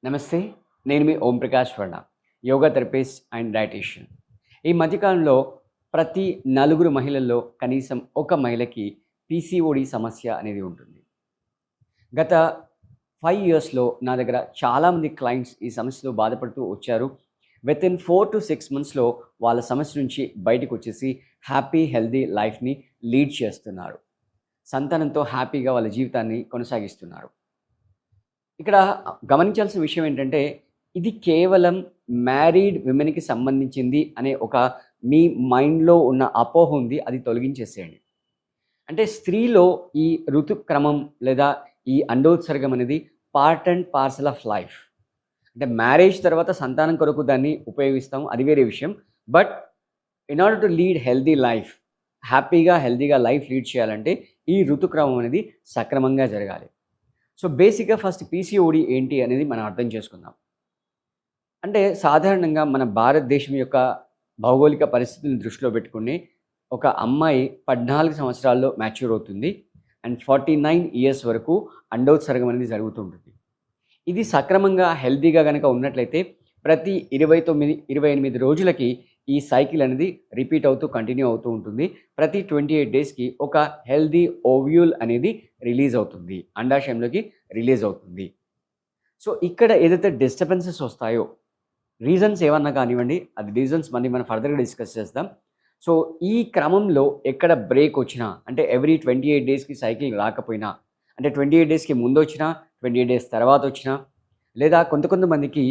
నమస్తే. నేను మీ Om Prakash Varma. Yoga therapist and dietician. ఈ మధ్యకాలంలో ప్రతి నలుగురు మహిళల్లో కనీసం ఒక మహిళకి పీసీఓడి సమస్య అనేది ఉంటుంది. గత 5 ఇయర్స్‌లో నా దగ్గర చాలామంది క్లయింట్స్ ఈ సమస్యతో బాధపడుతూ వచ్చారు. వితిన్ 4-6 మంత్స్‌లో వాళ్ళ సమస్య నుంచి బయటకొచ్చేసి హ్యాపీ, హెల్తీ లైఫ్‌ని లీడ్ చేస్తున్నారు. సంతానంతో హ్యాపీగా వాళ్ళ జీవితాన్ని కొనసాగిస్తున్నారు. ఇక్కడ గమనించాల్సిన విషయం ఏంటంటే, ఇది కేవలం మ్యారీడ్ విమెన్‌కి సంబంధించింది అనే ఒక మీ మైండ్‌లో ఉన్న అపోహ ఉంది. అది తొలగించేసేయండి. అంటే స్త్రీలో ఈ ఋతుక్రమం లేదా ఈ అండోత్సర్గం అనేది part and parcel of life. అంటే మ్యారేజ్ తర్వాత సంతానం కొరకు దాన్ని ఉపయోగిస్తాం. అది వేరే విషయం. But in order to lead healthy life, హ్యాపీగా, హెల్తీగా లైఫ్ లీడ్ చేయాలంటే ఈ ఋతుక్రమం అనేది సక్రమంగా జరగాలి. సో, బేసిక్‌గా ఫస్ట్ పీసీఓడి ఏంటి అనేది మనం అర్థం చేసుకుందాం. అంటే సాధారణంగా మన భారతదేశం యొక్క భౌగోళిక పరిస్థితులను దృష్టిలో పెట్టుకొని ఒక అమ్మాయి 14 సంవత్సరాల్లో మ్యాచ్యూర్ అవుతుంది. అండ్ 49 ఇయర్స్ వరకు అండోత్సర్గం అనేది జరుగుతూ ఉంటుంది. ఇది సక్రమంగా హెల్తీగా గనక ఉన్నట్లయితే ప్రతి 29, 28 రోజులకి ఈ సైకిల్ అనేది రిపీట్ అవుతూ కంటిన్యూ అవుతూ ఉంటుంది. ప్రతి 28 డేస్‌కి ఒక హెల్తీ ఓవ్యూల్ అనేది రిలీజ్ అవుతుంది. అండాశయంలోకి రిలీజ్ అవుతుంది. సో, ఇక్కడ ఏదైతే డిస్టర్బెన్సెస్ వస్తాయో, రీజన్స్ ఏవన్నా కానివ్వండి, అది రీజన్స్ మళ్ళీ మనం ఫర్దర్‌గా డిస్కస్ చేద్దాం. సో, ఈ క్రమంలో ఎక్కడ బ్రేక్ వచ్చినా, అంటే ఎవ్రీ 28 డేస్‌కి సైకిల్ రాకపోయినా, అంటే 28 డేస్‌కి ముందొచ్చినా, 28 డేస్ తర్వాతొచ్చినా, లేదా కొంతమందికి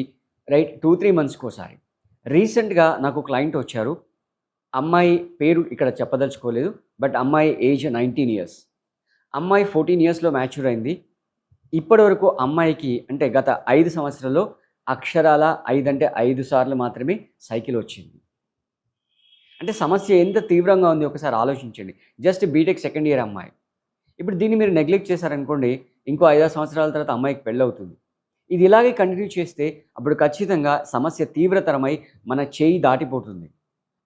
రైట్ 2, 3 మంత్స్‌కోసారి. రీసెంట్‌గా నాకు క్లయింట్ వచ్చారు. అమ్మాయి పేరు ఇక్కడ చెప్పదలుచుకోలేదు. బట్ అమ్మాయి ఏజ్ 19 ఇయర్స్. అమ్మాయి 14 ఇయర్స్‌లో మ్యాచ్యూర్ అయింది. ఇప్పటివరకు అమ్మాయికి అంటే గత 5 సంవత్సరాల్లో అక్షరాల 5 అంటే 5 సార్లు మాత్రమే సైకిల్ వచ్చింది. అంటే సమస్య ఎంత తీవ్రంగా ఉంది ఒకసారి ఆలోచించండి. జస్ట్ బీటెక్ సెకండ్ ఇయర్ అమ్మాయి. ఇప్పుడు దీన్ని మీరు నెగ్లెక్ట్ చేశారనుకోండి, ఇంకో 5, 6 సంవత్సరాల తర్వాత అమ్మాయికి పెళ్ళవుతుంది. ఇది ఇలాగే కంటిన్యూ చేస్తే అప్పుడు ఖచ్చితంగా సమస్య తీవ్రతరమై మన చేయి దాటిపోతుంది.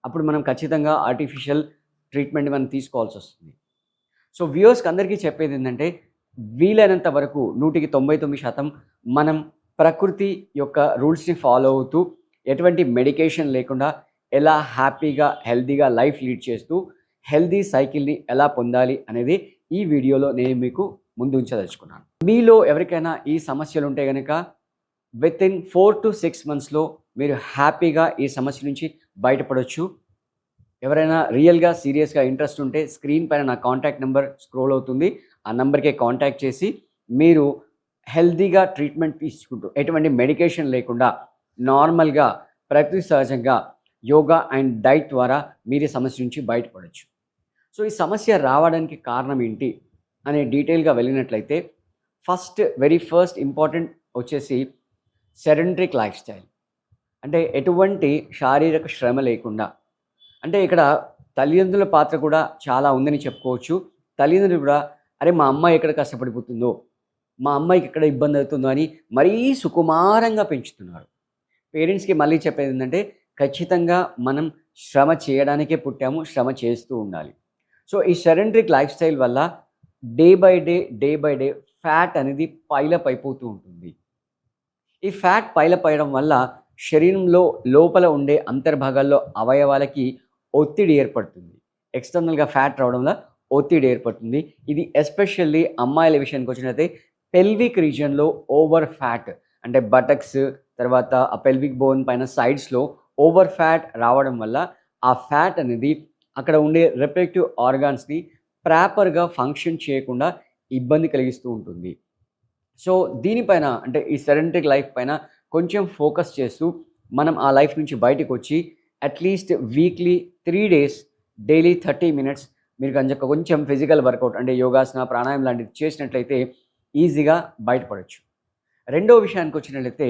అప్పుడు మనం ఖచ్చితంగా ఆర్టిఫిషియల్ ట్రీట్మెంట్ మనం తీసుకోవాల్సొస్తుంది. సో, వ్యూవర్స్‌కి అందరికీ చెప్పేదేంటంటే, వీలైనంత వరకు 100కి 99% మనం ప్రకృతి యొక్క రూల్స్‌ని ఫాలో అవుతూ, ఎటువంటి మెడికేషన్ లేకుండా ఎలా హ్యాపీగా, హెల్తీగా లైఫ్ లీడ్ చేస్తూ, హెల్తీ సైకిల్‌ని ఎలా పొందాలి అనేది ఈ వీడియోలో నేను మీకు ముందుంచదలుచుకున్నాను. మీలో ఎవరికైనా ఈ సమస్యలుంటే గనక వితిన్ 4-6 మంత్స్‌లో మీరు హ్యాపీగా ఈ సమస్య నుంచి బయటపడొచ్చు. ఎవరైనా రియల్‌గా, సీరియస్‌గా ఇంట్రెస్ట్ ఉంటే స్క్రీన్ పైన నా కాంటాక్ట్ నంబర్ స్క్రోల్ అవుతుంది. ఆ నంబర్‌కే కాంటాక్ట్ చేసి మీరు హెల్తీగా ట్రీట్మెంట్ తీసుకుంటూ ఎటువంటి మెడికేషన్ లేకుండా నార్మల్‌గా ప్రకృతి సహజంగా యోగా అండ్ డైట్ ద్వారా మీరు ఈ సమస్య నుంచి బయటపడొచ్చు. సో, ఈ సమస్య రావడానికి కారణం ఏంటి అనే డీటెయిల్‌గా వెళ్ళినట్లయితే వెరీ ఫస్ట్ ఇంపార్టెంట్ వచ్చేసి సెడెంటరీ లైఫ్ స్టైల్. అంటే ఎటువంటి శారీరక శ్రమ లేకుండా, అంటే ఇక్కడ తల్లిదండ్రుల పాత్ర కూడా చాలా ఉందని చెప్పుకోవచ్చు. తల్లిదండ్రులు కూడా అరే! మా అమ్మాయి ఎక్కడ కష్టపడిపోతుందో, మా అమ్మాయికి ఎక్కడ ఇబ్బంది అవుతుందో అని మరీ సుకుమారంగా పెంచుతున్నారు. పేరెంట్స్‌కి మళ్ళీ చెప్పేదేంటంటే ఖచ్చితంగా మనం శ్రమ చేయడానికే పుట్టాము. శ్రమ చేస్తూ ఉండాలి. సో, ఈ సెడెంటరీ లైఫ్ స్టైల్ వల్ల డే బై డే ఫ్యాట్ అనేది పైలప్ అయిపోతూ ఉంటుంది. ఈ ఫ్యాట్ పైలప్ అయ్యడం వల్ల శరీరంలో లోపల ఉండే అంతర్భాగాల్లో అవయవాలకి ఒత్తిడి ఏర్పడుతుంది. ఎక్స్‌టర్నల్‌గా ఫ్యాట్ రావడం వల్ల ఒత్తిడి ఏర్పడుతుంది. ఇది ఎస్పెషల్లీ అమ్మాయిల విషయానికొచ్చినట్లయితే పెల్విక్ రీజియన్‌లో ఓవర్ ఫ్యాట్, అంటే బటక్స్ తర్వాత ఆ పెల్విక్ బోన్ పైన సైడ్స్‌లో ఓవర్ ఫ్యాట్ రావడం వల్ల ఆ ఫ్యాట్ అనేది అక్కడ ఉండే రిప్రొడక్టివ్ ఆర్గాన్స్‌ని ప్రాపర్‌గా ఫంక్షన్ చేయకుండా ఇబ్బంది కలిగిస్తూ ఉంటుంది. సో, దీనిపైన అంటే ఈ సెడెంటరీ లైఫ్ పైన కొంచెం ఫోకస్ చేస్తూ మనం ఆ లైఫ్ నుంచి బయటకొచ్చి at least weekly 3 days daily 30 minutes మీరు గనక కొంచెం ఫిజికల్ వర్కౌట్ అంటే యోగాసన, ప్రాణాయామం లాంటివి చేసినట్లయితే ఈజీగా బయటపడొచ్చు. రెండో విషయానికొచ్చినట్లయితే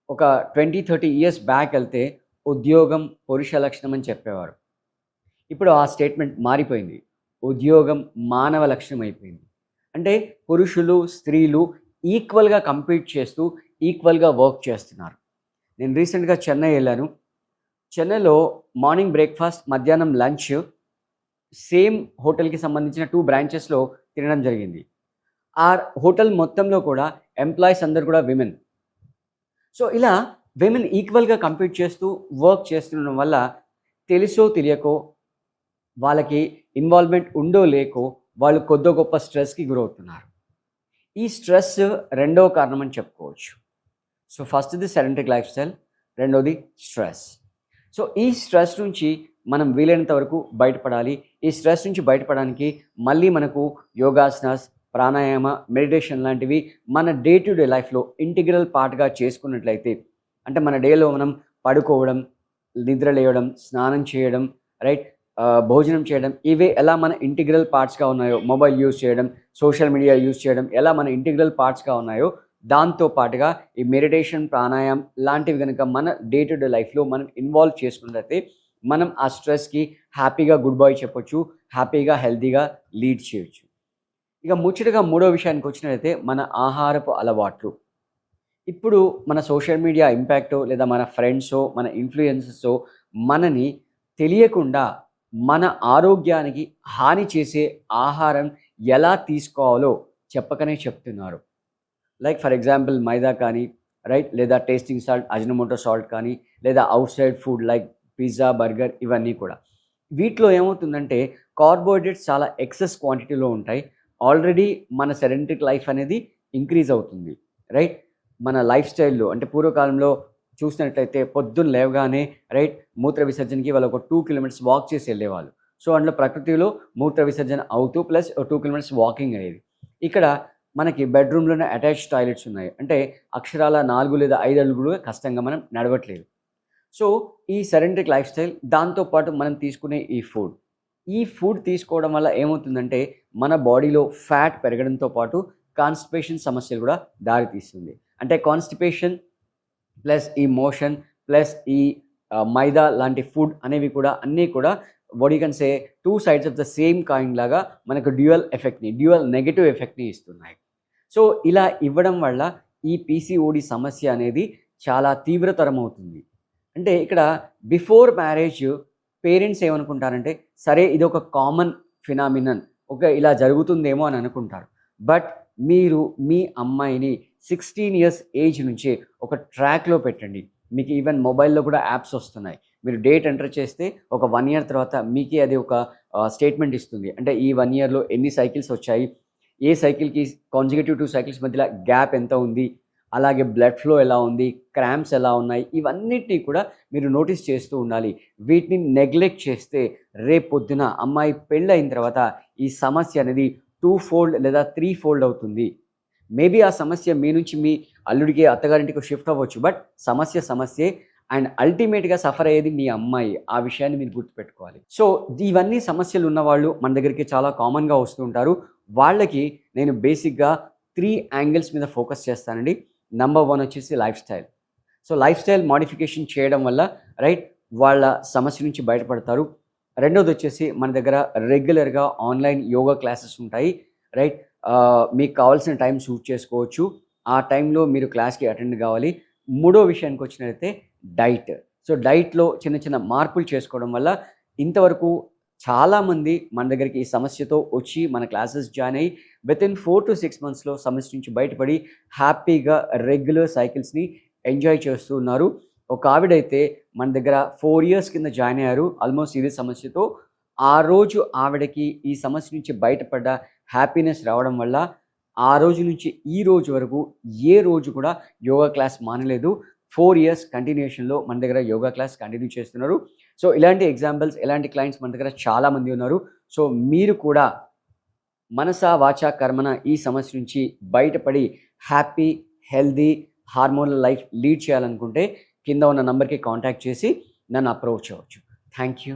ఒక 20, 30 ఇయర్స్ బ్యాక్ ఎళ్తే ఉద్యోగం పురుష లక్షణం అని చెప్పేవారు. ఇప్పుడు ఆ స్టేట్మెంట్ మారిపోయింది. ఉద్యోగం మానవ లక్షణం అయిపోయింది. అంటే పురుషులు, స్త్రీలు ఈక్వల్‌గా కంపీట్ చేస్తూ, ఈక్వల్‌గా వర్క్ చేస్తున్నారు. నేను రీసెంట్‌గా చెన్నై ఎళ్ళాను. చెన్నైలో మార్నింగ్ బ్రేక్‌ఫాస్ట్, మధ్యాహ్నం లంచ్ సేమ్ హోటల్‌కి సంబంధించిన 2 బ్రాంచెస్‌లో తినడం జరిగింది. ఆ హోటల్ మొత్తంలో కూడా ఎంప్లాయీస్ అందరూ కూడా విమెన్. సో ఇలా విమెన్ ఈక్వల్‌గా కంపీట్ చేస్తూ వర్క్ చేస్తుండడం వల్ల తెలుసో తెలియకో వాళ్ళకి ఇన్వాల్వ్‌మెంట్ ఉందో లేకో వాళ్ళు కొద్దో గొప్ప స్ట్రెస్‌కి గురవుతున్నారు. ఈ స్ట్రెస్ రెండో కారణం అని చెప్పుకోవచ్చు. సో ఫస్ట్‌ది సెడెంటరీ లైఫ్ స్టైల్, రెండోది స్ట్రెస్. సో ఈ స్ట్రెస్ నుంచి మనం వీలైనంత వరకు బయటపడాలి. ఈ స్ట్రెస్ నుంచి బయటపడడానికి మళ్ళీ మనకు యోగాసనాస్, ప్రాణాయామ, మెడిటేషన్ లాంటివి మన డే టు డే లైఫ్‌లో ఇంటిగ్రల్ పార్ట్‌గా చేసుకున్నట్లయితే, అంటే మన డేలో మనం పడుకోవడం, నిద్ర లేవడం, స్నానం చేయడం, రైట్, భోజనం చేయడం, ఇవే ఎలా మన ఇంటిగ్రల్ పార్ట్స్‌గా ఉన్నాయో, మొబైల్ యూజ్ చేయడం, సోషల్ మీడియా యూజ్ చేయడం ఎలా మన ఇంటిగ్రల్ పార్ట్స్‌గా ఉన్నాయో, దాంతో పాటుగా ఈ మెడిటేషన్, ప్రాణాయామం లాంటివి గనుక మన డే టు డే లైఫ్‌లో మనం ఇన్వాల్వ్ చేసుకున్నట్లయితే, మనం ఆ స్ట్రెస్‌కి హ్యాపీగా గుడ్ బై చెప్పొచ్చు. హ్యాపీగా, హెల్తీగా లీడ్ చేయొచ్చు. ఇక ముచ్చటగా మూడో విషయానికొచ్చినట్లయితే మన ఆహారపు అలవాట్లు. ఇప్పుడు మన సోషల్ మీడియా ఇంపాక్టో లేదా మన ఫ్రెండ్సో, మన ఇన్‌ఫ్లుయెన్సర్సో మనని తెలియకుండా మన ఆరోగ్యానికి హాని చేసే ఆహారం ఎలా తీసుకోవాలో చెప్పకనే చెప్తున్నారు. లైక్ ఫర్ ఎగ్జాంపుల్ మైదా కానీ, రైట్, లేదా టేస్టింగ్ సాల్ట్, అజినోమోటో సాల్ట్ కానీ, లేదా outside food like pizza, burger ఇవన్నీ కూడా. వీటిలో ఏమవుతుందంటే కార్బోహైడ్రేట్స్ చాలా ఎక్సెస్ క్వాంటిటీలో ఉంటాయి. ఆల్రెడీ మన సెడెంటరీ లైఫ్ అనేది ఇంక్రీజ్ అవుతుంది. రైట్? మన లైఫ్ స్టైల్‌లో అంటే పూర్వకాలంలో చూసినట్లయితే పొద్దున్న లేవగానే, రైట్, మూత్ర విసర్జనకి వాళ్ళు ఒక 2 కిలోమీటర్స్ వాక్ చేసి వెళ్ళేవాళ్ళు. సో, అందులో ప్రకృతిలో మూత్ర విసర్జన అవుతూ ప్లస్ 2 కిలోమీటర్స్ వాకింగ్ అయ్యేది. ఇక్కడ మనకి బెడ్‌రూమ్‌లోనే అటాచ్డ్ టాయిలెట్స్ ఉన్నాయి. అంటే అక్షరాల 4 లేదా 5 అడుగులు కష్టంగా మనం నడవట్లేదు. సో, ఈ సెడెంటరీ లైఫ్ స్టైల్ దాంతో పాటు మనం తీసుకునే ఈ ఫుడ్ తీసుకోవడం వల్ల ఏమవుతుందంటే మన బాడీలో ఫ్యాట్ పెరగడంతో పాటు కాన్‌స్టిపేషన్ సమస్యలు కూడా దారితీస్తుంది. అంటే కాన్‌స్టిపేషన్ ప్లస్ ఈ మోషన్ ప్లస్ ఈ మైదా లాంటి ఫుడ్ అనేవి కూడా అన్నీ కూడా what you can say 2 sides of the same coin లాగా మనకు డ్యూయల్ నెగెటివ్ ఎఫెక్ట్‌ని ఇస్తున్నాయి. సో, ఇలా ఇవ్వడం వల్ల ఈ పీసీఓడీ సమస్య అనేది చాలా తీవ్రతరమవుతుంది. అంటే ఇక్కడ బిఫోర్ మ్యారేజ్ పేరెంట్స్ ఏమనుకుంటారంటే, సరే ఇదొక కామన్ ఫినామినన్. ఇలా జరుగుతుందేమో అని అనుకుంటారు. బట్ మీరు మీ అమ్మాయిని 16 ఇయర్స్ ఏజ్ నుంచే ఒక ట్రాక్‌లో పెట్టండి. మీకు ఈవెన్ మొబైల్‌లో కూడా యాప్స్ వస్తున్నాయి. మీరు డేట్ ఎంటర్ చేస్తే ఒక 1 ఇయర్ తర్వాత మీకే అది ఒక స్టేట్మెంట్ ఇస్తుంది. అంటే ఈ 1 ఇయర్‌లో ఎన్ని సైకిల్స్ వచ్చాయి? ఏ సైకిల్‌కి కాన్సిక్యూటివ్ 2 సైకిల్స్ మధ్యల గ్యాప్ ఎంత ఉంది? అలాగే బ్లడ్ ఫ్లో ఎలా ఉంది? క్రాంప్స్ ఎలా ఉన్నాయి? ఇవన్నిటిని కూడా మీరు నోటీస్ చేస్తూ ఉండాలి. వీటిని నెగ్లెక్ట్ చేస్తే రేపొద్దున అమ్మాయి పెళ్ళయిన తర్వాత ఈ సమస్య అనేది 2 ఫోల్డ్ లేదా 3 ఫోల్డ్ అవుతుంది. మేబీ ఆ సమస్య మీ నుంచి మీ అల్లుడికి, అత్తగారింటికి షిఫ్ట్ అవ్వచ్చు. బట్ సమస్య సమస్యే. అండ్ అల్టిమేట్‌గా సఫర్ అయ్యేది మీ అమ్మాయి. ఆ విషయాన్ని మీరు గుర్తుపెట్టుకోవాలి. సో, ఇవన్నీ సమస్యలు ఉన్నవాళ్ళు మన దగ్గరికి చాలా కామన్‌గా వస్తూ ఉంటారు. వాళ్ళకి నేను బేసిక్‌గా 3 యాంగిల్స్ మీద ఫోకస్ చేస్తానండి. నంబర్ 1 వచ్చేసి life style. So, life style modification చేయడం వల్ల, రైట్, వాళ్ళ సమస్య నుంచి బయటపడతారు. రెండోదొచ్చేసి మన దగ్గర రెగ్యులర్‌గా ఆన్‌లైన్ యోగా క్లాసెస్ ఉంటాయి. రైట్? మీకు కావాల్సిన టైం సూట్ చేసుకోవచ్చు. ఆ టైంలో మీరు క్లాస్‌కి అటెండ్ కావాలి. మూడో విషయానికొచ్చినట్లయితే డైట్. సో, డైట్‌లో చిన్న చిన్న మార్పులు చేసుకోవడం వల్ల ఇంతవరకు చాలామంది మన దగ్గరికి ఈ సమస్యతో వచ్చి మన క్లాసెస్ జాయిన్ అయ్యి వితిన్ 4-6 మంత్స్‌లో సమస్య నుంచి బయటపడి హ్యాపీగా రెగ్యులర్ సైకిల్స్‌ని ఎంజాయ్ చేస్తూ ఉన్నారు. ఒక ఆవిడైతే మన దగ్గర 4 ఇయర్స్ కింద జాయిన్ అయ్యారు. ఆల్మోస్ట్ ఇదే సమస్యతో. ఆ రోజు ఆవిడకి ఈ సమస్య నుంచి బయటపడ్డ హ్యాపీనెస్ రావడం వల్ల ఆ రోజు నుంచి ఈ రోజు వరకు ఏ రోజు కూడా యోగా క్లాస్ మానలేదు. 4 ఇయర్స్ కంటిన్యూయేషన్‌లో మన దగ్గర యోగా క్లాస్ కంటిన్యూ చేస్తున్నారు. సో, ఇలాంటి ఎగ్జాంపుల్స్, ఇలాంటి క్లయింట్స్ మన దగ్గర చాలామంది ఉన్నారు. సో, మీరు కూడా మనసా, వాచా, కర్మన ఈ సమస్య నుంచి బయటపడి happy, healthy, hormonal life lead చేయాలనుకుంటే కింద ఉన్న నంబర్‌కి కాంటాక్ట్ చేసి నన్ను అప్రోచ్ అవ్వచ్చు. Thank you.